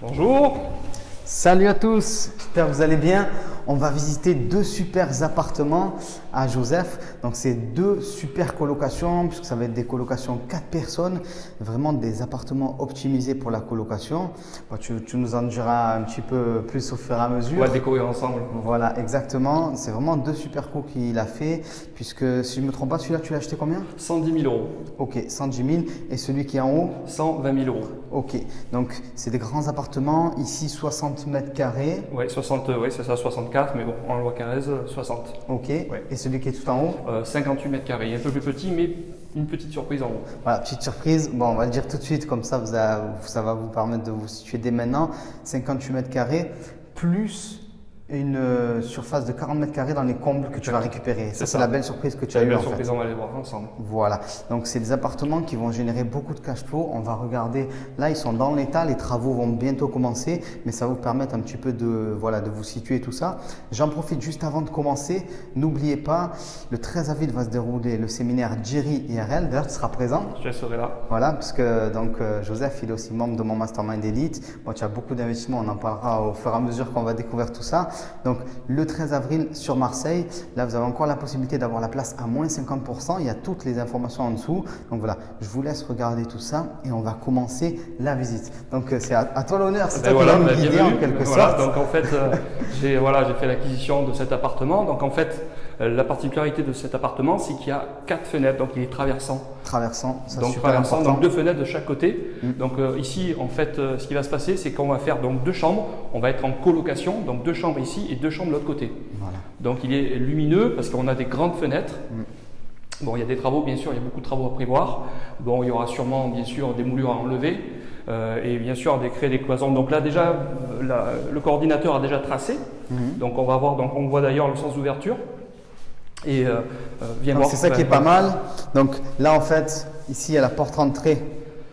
Bonjour. Salut à tous, j'espère que vous allez bien. On va visiter deux super appartements à Joseph. Donc c'est deux super colocations puisque ça va être des colocations 4 personnes. Vraiment des appartements optimisés pour la colocation. Bon, tu nous en diras un petit peu plus au fur et à mesure. On va découvrir ensemble. Voilà, exactement. C'est vraiment deux super coups qu'il a fait puisque si je ne me trompe pas, celui-là tu l'as acheté combien? 110 000 euros. Ok, 110 000 et celui qui est en haut? 120 000 euros. Ok, donc c'est des grands appartements, ici 60 mètres carrés. Oui, 60, oui, c'est ça, 64, mais bon, en loi Carrez, 60. Ok, Ouais. et celui qui est tout en haut? 58 mètres carrés, un peu plus petit, mais une petite surprise en haut. Voilà, petite surprise, bon on va le dire tout de suite, comme ça ça va vous permettre de vous situer dès maintenant. 58 mètres carrés plus une surface de 40 mètres carrés dans les combles que tu vas récupérer. Ça, c'est la belle surprise que tu as eue La en surprise, fait. on va aller voir ensemble. Voilà, donc c'est des appartements qui vont générer beaucoup de cash flow. On va regarder, là ils sont dans l'état, les travaux vont bientôt commencer, mais ça va vous permettre un petit peu de vous situer tout ça. J'en profite juste avant de commencer, n'oubliez pas, le 13 avril va se dérouler le séminaire Jerry IRL, d'ailleurs tu seras présent. Je serai là. Voilà, parce que Joseph, il est aussi membre de mon mastermind élite. Bon, tu as beaucoup d'investissements, on en parlera au fur et à mesure qu'on va découvrir tout ça. Donc, le 13 avril sur Marseille, là, vous avez encore la possibilité d'avoir la place à moins 50%. Il y a toutes les informations en dessous. Donc voilà, je vous laisse regarder tout ça et on va commencer la visite. Donc, c'est à toi l'honneur, c'est toi qui vas nous guider en quelque sorte. Donc en fait, j'ai fait l'acquisition de cet appartement. Donc en fait, la particularité de cet appartement, c'est qu'il y a 4 fenêtres, donc il est traversant. Traversant, ça Donc super traversant, important. donc 2 fenêtres de chaque côté. Donc ici, en fait, ce qui va se passer, c'est qu'on va faire donc 2 chambres. On va être en colocation, donc 2 chambres ici et 2 chambres de l'autre côté. Voilà. Donc il est lumineux parce qu'on a des grandes fenêtres. Bon, il y a des travaux, bien sûr, il y a beaucoup de travaux à prévoir. Bon, il y aura sûrement, bien sûr, des moulures à enlever et bien sûr, créer des cloisons. Donc là, déjà, le coordinateur a déjà tracé. Donc on va voir, donc on voit d'ailleurs le sens d'ouverture. Et viens voir. C'est ça qui est pas mal. Donc là, en fait, ici, il y a la porte d'entrée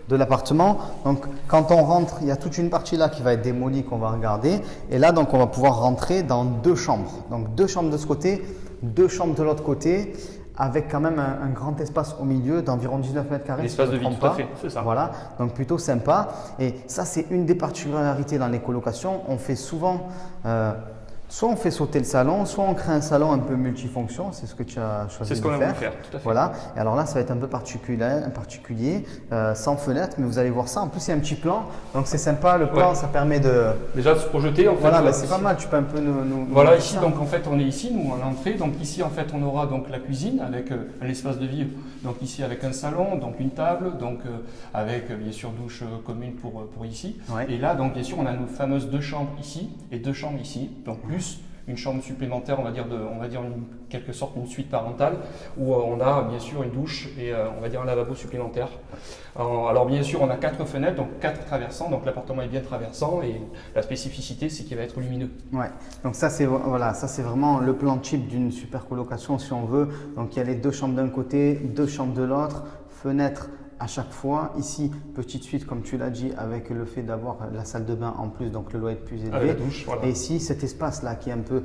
de l'appartement. Donc quand on rentre, il y a toute une partie là qui va être démolie qu'on va regarder. Et là, donc, on va pouvoir rentrer dans 2 chambres. Donc 2 chambres de ce côté, 2 chambres de l'autre côté, avec quand même un grand espace au milieu d'environ 19 mètres carrés. L'espace de vie, tout à fait, c'est ça. Voilà, donc plutôt sympa. Et ça, c'est une des particularités dans les colocations. On fait souvent, soit on fait sauter le salon, soit on crée un salon un peu multifonction. C'est ce que tu as choisi de faire. C'est ce qu'on a voulu faire, tout à fait. Voilà. Et alors là, ça va être un peu particulier, sans fenêtre, mais vous allez voir ça. En plus, il y a un petit plan, donc c'est sympa. Le plan, ça permet de déjà de se projeter. En fait, voilà, c'est pas mal. Tu peux un peu nous voilà, dire ici, ça. donc en fait, on est ici, nous, à l'entrée. Donc ici, en fait, on aura donc la cuisine avec un espace de vie. Donc ici, avec un salon, donc une table, donc avec bien sûr douche commune pour ici. Ouais. Et là, donc bien sûr, on a nos fameuses 2 chambres ici et 2 chambres ici. Donc plus une chambre supplémentaire, on va dire quelque sorte une suite parentale où on a bien sûr une douche et on va dire un lavabo supplémentaire. Alors bien sûr, on a 4 fenêtres, donc 4 traversants, donc l'appartement est bien traversant et la spécificité, c'est qu'il va être lumineux. Ouais, donc ça c'est voilà, ça c'est vraiment le plan type d'une super colocation si on veut. Donc il y a les 2 chambres d'un côté, 2 chambres de l'autre, fenêtre à chaque fois. Ici, petite suite comme tu l'as dit avec le fait d'avoir la salle de bain en plus, donc le loyer est plus élevé. Avec la douche, voilà. Et ici, cet espace là qui est un peu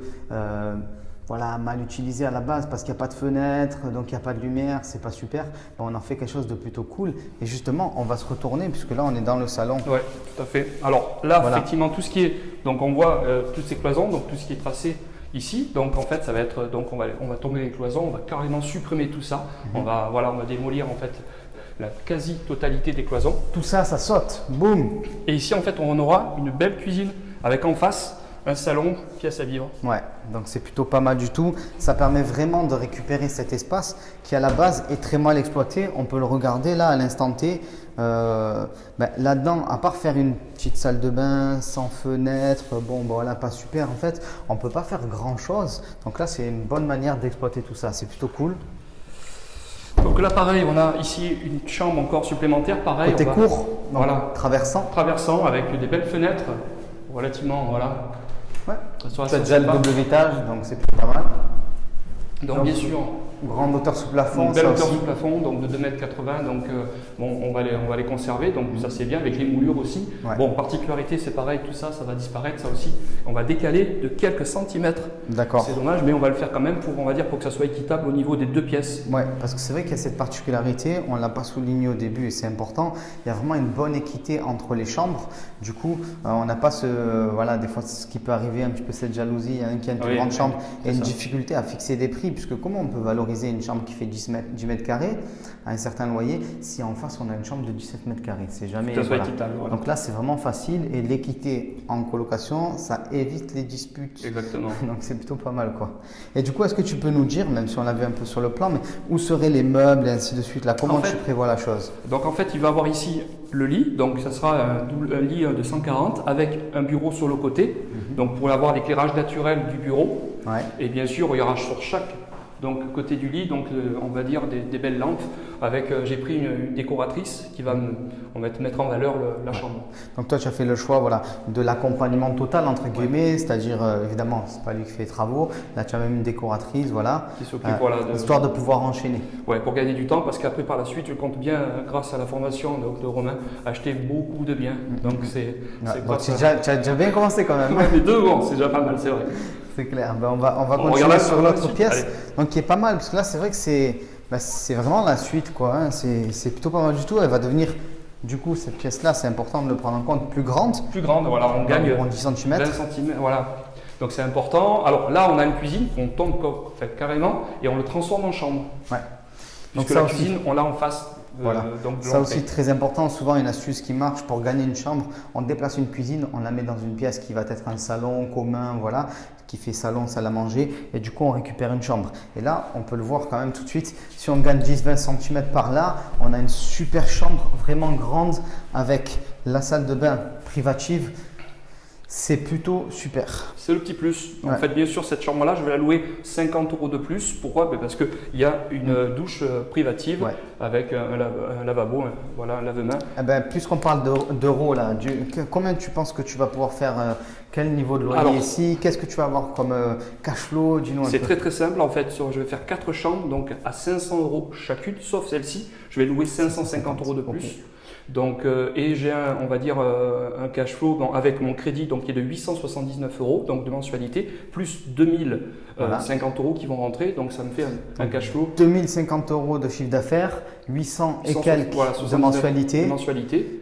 voilà, mal utilisé à la base parce qu'il n'y a pas de fenêtre, donc il n'y a pas de lumière, c'est pas super. On en fait quelque chose de plutôt cool. Et justement, on va se retourner puisque là on est dans le salon. Oui, tout à fait. Alors là, Voilà. effectivement, tout ce qui est, donc on voit toutes ces cloisons, donc tout ce qui est tracé ici. Donc en fait, ça va être, donc on va tomber les cloisons, on va carrément supprimer tout ça. On va démolir en fait la quasi-totalité des cloisons. Tout ça, ça saute, boum. Et ici, en fait, on aura une belle cuisine avec en face un salon, pièce à vivre. Ouais, donc c'est plutôt pas mal du tout. Ça permet vraiment de récupérer cet espace qui à la base est très mal exploité. On peut le regarder là à l'instant T. Là-dedans, à part faire une petite salle de bain sans fenêtre, bon voilà, pas super en fait, on peut pas faire grand chose. Donc là, c'est une bonne manière d'exploiter tout ça. C'est plutôt cool. Donc là, pareil, on a ici une chambre encore supplémentaire, pareil. Côté court, donc voilà, traversant. traversant avec des belles fenêtres, relativement, voilà. Ouais. Ça sera Tu as assez déjà le sympa. double vitrage, donc c'est plutôt pas mal. Donc bien sûr, grande hauteur sous plafond. Une belle ça hauteur aussi. sous plafond, donc de 2,80 m. Donc bon, on va les conserver, donc ça c'est bien avec les moulures aussi. Ouais. Bon, particularité, c'est pareil, tout ça, ça va disparaître, ça aussi. On va décaler de quelques centimètres. D'accord. C'est dommage, mais on va le faire quand même pour, on va dire, pour que ça soit équitable au niveau des deux pièces. Ouais, parce que c'est vrai qu'il y a cette particularité, on ne l'a pas souligné au début et c'est important, il y a vraiment une bonne équité entre les chambres. Du coup, on n'a pas voilà, des fois ce qui peut arriver, un petit peu cette jalousie, il y en a un qui a une plus grande chambre et une difficulté à fixer des prix, puisque comment on peut valoriser une chambre qui fait 10 mètres carrés à un certain loyer si en face on a une chambre de 17 mètres carrés, c'est jamais équitable. Voilà. Donc là c'est vraiment facile et l'équité en colocation, ça évite les disputes. Exactement. Donc c'est plutôt pas mal quoi. Et du coup, est-ce que tu peux nous dire, même si on l'a vu un peu sur le plan, mais où seraient les meubles et ainsi de suite là, comment tu prévois la chose? Donc en fait, il va avoir ici le lit, donc ça sera un lit de 140 avec un bureau sur le côté, donc pour avoir l'éclairage naturel du bureau. Ouais. Et bien sûr, il y aura sur chaque côté du lit, donc on va dire des belles lampes. Avec, j'ai pris une décoratrice qui va mettre en valeur la chambre. Donc toi, tu as fait le choix voilà, de l'accompagnement total entre guillemets, c'est-à-dire évidemment, c'est pas lui qui fait les travaux. Là, tu as même une décoratrice, voilà, qui s'occupe, histoire de pouvoir enchaîner. Ouais, pour gagner du temps, parce qu'après par la suite, je compte bien, grâce à la formation de Romain, acheter beaucoup de biens. Donc tu as déjà bien commencé quand même. Ouais, mais deux, bon, c'est déjà pas mal, c'est vrai. C'est clair. Ben, on va continuer sur l'autre pièce, donc qui est pas mal, parce que là, c'est vrai que c'est vraiment la suite, quoi. Hein. C'est plutôt pas mal du tout. Elle va devenir, du coup, cette pièce-là, c'est important de le prendre en compte, plus grande. Plus grande, voilà, on gagne 10 cm. 20 cm, voilà. Donc c'est important. Alors là, on a une cuisine qu'on tombe carrément et on le transforme en chambre. Ouais. Donc la cuisine, on l'a en face. Voilà. Donc ça aussi très important, souvent une astuce qui marche pour gagner une chambre, on déplace une cuisine, on la met dans une pièce qui va être un salon commun, voilà, qui fait salon, salle à manger et du coup on récupère une chambre. Et là on peut le voir quand même tout de suite, si on gagne 10-20 cm par là, on a une super chambre vraiment grande avec la salle de bain privative. C'est plutôt super. C'est le petit plus. En fait, bien sûr, cette chambre-là, je vais la louer 50 € de plus. Pourquoi? Parce qu'il y a une douche privative avec un lavabo, voilà, un lave-main. Eh ben, puisqu'on parle d'euros, là, combien tu penses que tu vas pouvoir faire quel niveau de loyer ici? Qu'est-ce que tu vas avoir comme cash flow? Dis-nous un peu. C'est très très simple. En fait, je vais faire 4 chambres, donc à 500 € chacune, sauf celle-ci. Je vais louer 550 € de plus. Okay. Donc, et j'ai on va dire un cash flow avec mon crédit donc, qui est de 879 € donc de mensualité, plus 2050 € qui vont rentrer. Donc ça me fait un cash flow. 2050 € de chiffre d'affaires, 800 et quelques de mensualité.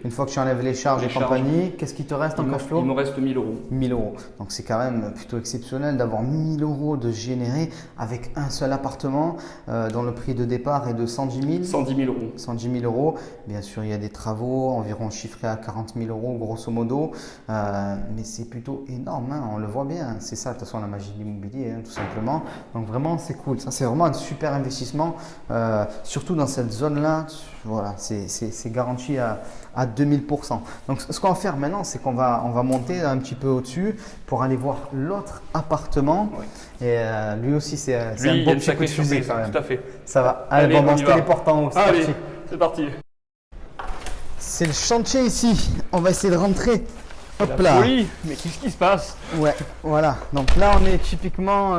Une fois que tu enlèves les charges et compagnie, qu'est-ce qui te reste en cash flow? Il me reste 1000 €. 1000 €. Donc c'est quand même plutôt exceptionnel d'avoir 1000 € de générer avec un seul appartement dont le prix de départ est de 110 000 110 000 €. 110 000 €. Bien sûr, il y a des travaux environ chiffré à 40 000 € grosso modo, mais c'est plutôt énorme, hein, on le voit bien, c'est ça de toute façon la magie de l'immobilier, hein, tout simplement. Donc vraiment c'est cool, ça c'est vraiment un super investissement, surtout dans cette zone là, voilà, c'est garanti à 2000%. Donc ce qu'on va faire maintenant, c'est qu'on va monter un petit peu au-dessus pour aller voir l'autre appartement. Et lui aussi c'est un beau petit coup de fusée quand même. Tout à fait. Ça va, allez bon, on se téléporte en haut, c'est parti. C'est parti. C'est le chantier ici, on va essayer de rentrer. Hop là. Oui, mais qu'est-ce qui se passe? Ouais, voilà. Donc là, on est typiquement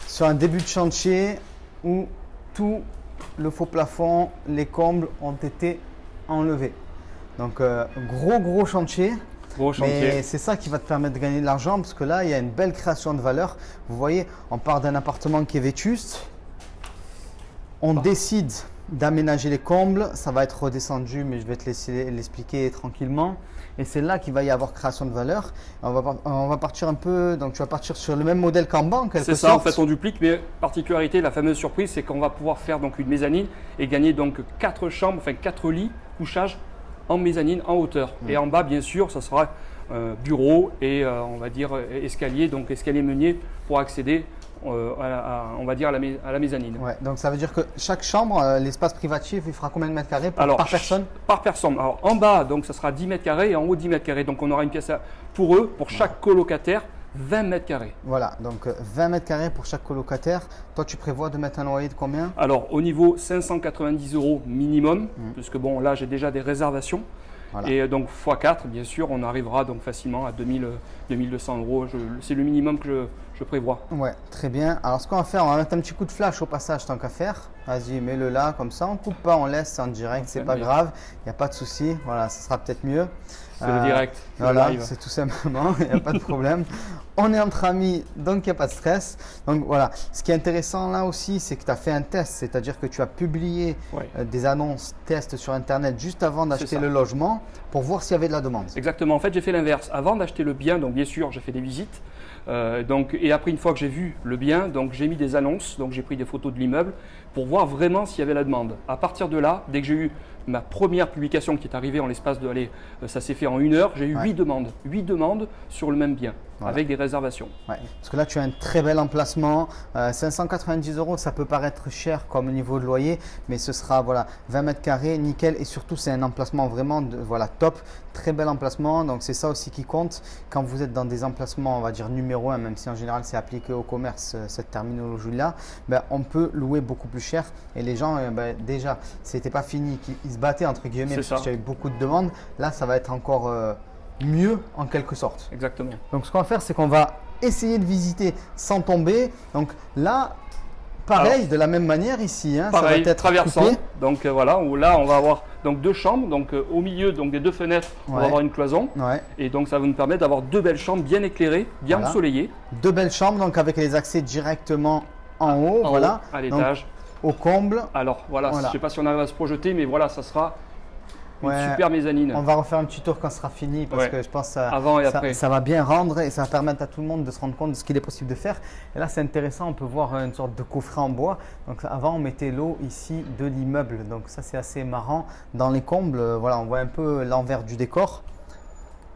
sur un début de chantier où tout le faux plafond, les combles ont été enlevés. Donc gros chantier. Gros chantier. Mais c'est ça qui va te permettre de gagner de l'argent parce que là, il y a une belle création de valeur. Vous voyez, on part d'un appartement qui est vétuste. On décide d'aménager les combles, ça va être redescendu, mais je vais te laisser l'expliquer tranquillement. Et c'est là qu'il va y avoir création de valeur. On va partir un peu, donc tu vas partir sur le même modèle qu'en banque. C'est ça, en fait on duplique, mais particularité, la fameuse surprise, c'est qu'on va pouvoir faire donc une mezzanine et gagner donc 4 chambres, enfin 4 lits, couchage en mezzanine, en hauteur. Et en bas, bien sûr, ça sera bureau et on va dire escalier, donc escalier meunier pour accéder on va dire à la mezzanine. Ouais, donc ça veut dire que chaque chambre, l'espace privatif, il fera combien de mètres carrés par personne? Par personne. Alors en bas, donc ça sera 10 mètres carrés et en haut 10 mètres carrés. Donc on aura une pièce pour eux, pour chaque colocataire, 20 mètres carrés. Voilà, donc 20 mètres carrés pour chaque colocataire. Toi, tu prévois de mettre un loyer de combien? Alors au niveau 590 € minimum, puisque bon là j'ai déjà des réservations. Voilà. Et donc x4, bien sûr, on arrivera donc facilement à 2200 €. C'est le minimum que je prévois. Ouais, très bien. Alors, ce qu'on va faire, on va mettre un petit coup de flash au passage tant qu'à faire. Vas-y, mets-le là, comme ça. On coupe pas, on laisse, c'est en direct, c'est pas bien. grave. Il n'y a pas de souci. Voilà, ça sera peut-être mieux. C'est le direct, c'est le Voilà, live. c'est tout simplement, il n'y a pas de problème. On est entre amis, donc il n'y a pas de stress. Donc voilà, ce qui est intéressant là aussi, c'est que tu as fait un test, c'est-à-dire que tu as publié Ouais. des annonces tests sur Internet juste avant d'acheter ça. le logement pour voir s'il y avait de la demande. Exactement. En fait, j'ai fait l'inverse. Avant d'acheter le bien, donc bien sûr, j'ai fait des visites. Et après, une fois que j'ai vu le bien, donc j'ai mis des annonces, donc j'ai pris des photos de l'immeuble pour voir vraiment s'il y avait la demande. À partir de là, dès que j'ai eu ma première publication qui est arrivée en l'espace de, ça s'est fait en 1 heure, j'ai eu 8 demandes. 8 demandes sur le même bien, Voilà. avec des réservations. Ouais, parce que là, tu as un très bel emplacement. 590 €, ça peut paraître cher comme niveau de loyer, mais ce sera voilà, 20 mètres carrés, nickel. Et surtout, c'est un emplacement vraiment voilà, top. Très bel emplacement. Donc, c'est ça aussi qui compte. Quand vous êtes dans des emplacements, on va dire numéro 1, même si en général, c'est appliqué au commerce, cette terminologie-là, ben, on peut louer beaucoup plus cher. Et les gens, déjà, c'était pas fini, ils se battaient entre guillemets, parce qu'il y avait beaucoup de demandes. Là, ça va être encore mieux en quelque sorte. Exactement. Donc ce qu'on va faire, c'est qu'on va essayer de visiter sans tomber. Donc là, pareil, Alors, de la même manière ici, hein, Pareil, ça va être traversant. coupé. Donc voilà, où là, on va avoir donc 2 chambres. Donc au milieu donc des 2 fenêtres, on Ouais. va avoir une cloison. Ouais. Et donc ça va nous permettre d'avoir 2 belles chambres bien éclairées, bien Voilà. ensoleillées. 2 belles chambres, donc avec les accès directement en haut, En voilà. haut, à Donc, l'étage. au comble. Alors voilà, Voilà. je ne sais pas si on arrive à se projeter, mais voilà, ça sera une Ouais. super mezzanine. On va refaire un petit tour quand ce sera fini parce Ouais. que je pense que ça, Avant et ça- après. ça va bien rendre et ça va permettre à tout le monde de se rendre compte de ce qu'il est possible de faire. Et là, c'est intéressant, on peut voir une sorte de coffret en bois. Donc avant, on mettait l'eau ici de l'immeuble. Donc ça, c'est assez marrant. Dans les combles, voilà, on voit un peu l'envers du décor.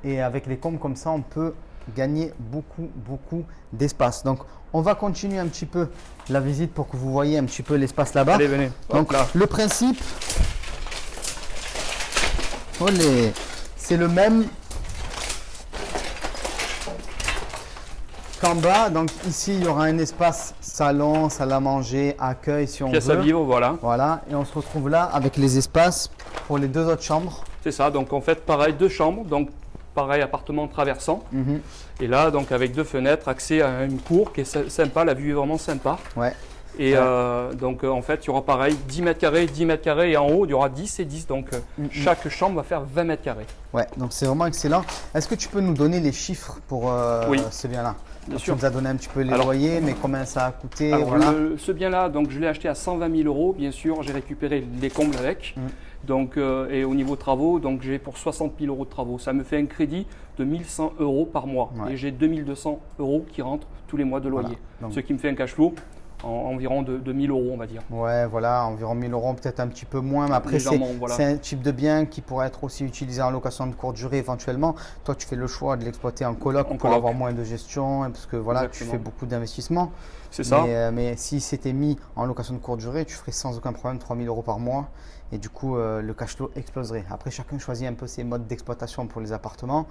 Et avec les combles comme ça, on peut gagner beaucoup d'espace. Donc on va continuer un petit peu la visite pour que vous voyez un petit peu l'espace là-bas. Allez, venez. Hop Donc là. le principe, olé, c'est le même qu'en bas. Donc ici, il y aura un espace salon, salle à manger, accueil si on Pièce à veut. vivre, voilà. Voilà, et on se retrouve là avec les espaces pour les 2 autres chambres. C'est ça. Donc en fait, pareil, 2 chambres. Donc pareil, appartement traversant. Mhm. Et là, donc avec 2 fenêtres, accès à une cour qui est sympa. La vue est vraiment sympa. Ouais. Et Ouais. donc en fait, il y aura pareil 10 mètres carrés, 10 mètres carrés. Et en haut, il y aura 10 et 10. Donc chaque chambre va faire 20 mètres carrés. Ouais, donc c'est vraiment excellent. Est-ce que tu peux nous donner les chiffres pour Oui. ce bien-là? Bien Donc, sûr. tu nous as donné un petit peu les Alors- loyers, mais combien ça a coûté? Alors, Voilà. ce bien-là, donc je l'ai acheté à 120 000 €. Bien sûr, j'ai récupéré les combles avec. Donc, et au niveau travaux, donc j'ai pour 60 000 € de travaux. Ça me fait un crédit de 1 100 € par mois. Ouais. Et j'ai 2 200 € qui rentrent tous les mois de loyer. Voilà. Donc- Ce qui me fait un cash flow environ de 1 000 €, on va dire. Ouais, voilà, environ 1 000 €, peut-être un petit peu moins, mais après, c'est Légèrement, voilà. c'est un type de bien qui pourrait être aussi utilisé en location de courte durée éventuellement. Toi, tu fais le choix de l'exploiter en coloc En pour coloc. avoir moins de gestion, parce que voilà, tu Exactement. fais beaucoup d'investissements. C'est ça. Mais si c'était mis en location de courte durée, tu ferais sans aucun problème 3 000 € par mois. Et du coup, le cash flow exploserait. Après, chacun choisit un peu ses modes d'exploitation pour les appartements.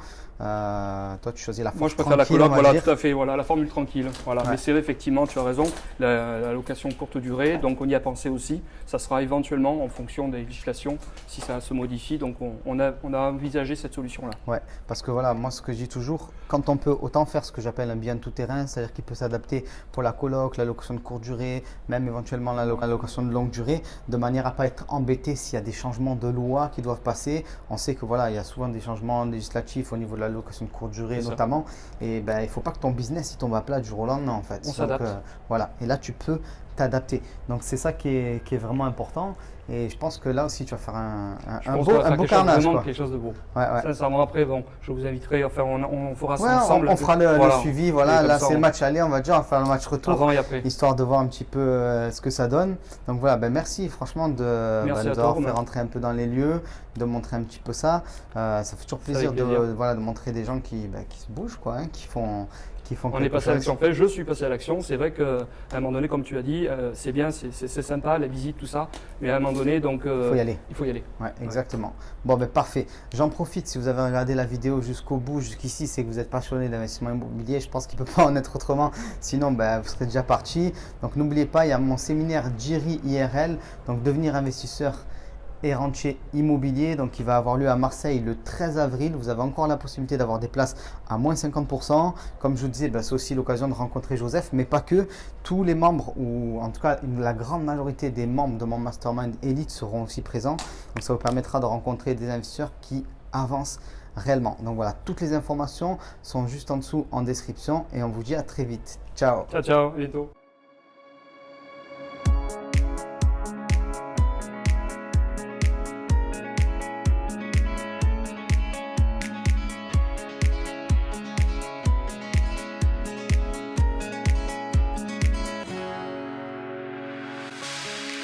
Toi, tu choisis la forme Moi, je préfère la tranquille, coloc, on va voilà, dire. tout à fait, voilà, la formule tranquille. Voilà. Ouais. Mais c'est vrai, effectivement, tu as raison, la location courte durée, donc on y a pensé aussi. Ça sera éventuellement en fonction des législations, si ça se modifie. Donc, on a envisagé cette solution-là. Ouais, parce que voilà, moi ce que je dis toujours, quand on peut autant faire ce que j'appelle un bien tout terrain, c'est-à-dire qu'il peut s'adapter pour la coloc, la location de courte durée, même éventuellement la location de longue durée, de manière à pas être embêté s'il y a des changements de loi qui doivent passer. On sait que voilà, il y a souvent des changements législatifs au niveau de la location de courte durée C'est ça. notamment, et ben il faut pas que ton business il tombe à plat du jour au lendemain en fait. On s'adapte. Voilà, et là tu peux t'adapter. Donc c'est ça qui est vraiment important. Et je pense que là aussi tu vas faire un Je pense qu'on va beau faire quelque chose, carnage. vraiment Quoi. quelque chose de beau. Ouais, ouais. Sincèrement, après, bon, je vous inviterai, enfin, on fera ça Ouais, ensemble. on fera le Voilà. suivi. Et Voilà, comme là ça, c'est le on- match aller, on va dire, on va faire le match retour, Avant et après. histoire de voir un petit peu ce que ça donne. Donc voilà, ben merci franchement de Merci à nous toi, avoir Romain. fait rentrer un peu dans les lieux, de montrer un petit peu ça. Ça fait toujours plaisir, avec plaisir. voilà, de montrer des gens qui se bougent, quoi, hein, qui font On est quelque passé à chose. l'action. En fait, je suis passé à l'action. C'est vrai qu'à un moment donné, comme tu as dit, c'est bien, c'est sympa, la visite, tout ça. Mais à un moment donné, donc, Il faut y aller. il faut y aller. Ouais, exactement. Bon, ben parfait. J'en profite, si vous avez regardé la vidéo jusqu'au bout, jusqu'ici, c'est que vous êtes passionné d'investissement immobilier. Je pense qu'il ne peut pas en être autrement, sinon ben, vous serez déjà parti. Donc n'oubliez pas, il y a mon séminaire Jiri IRL, donc devenir investisseur et rentier immobilier, donc qui va avoir lieu à Marseille le 13 avril. Vous avez encore la possibilité d'avoir des places à moins 50%. Comme je vous disais, c'est aussi l'occasion de rencontrer Joseph, mais pas que. Tous les membres, ou en tout cas la grande majorité des membres de mon Mastermind Elite seront aussi présents. Donc ça vous permettra de rencontrer des investisseurs qui avancent réellement. Donc voilà, toutes les informations sont juste en dessous en description et on vous dit à très vite. Ciao. Ciao, ciao, Vito.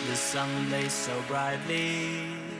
The sun lays so brightly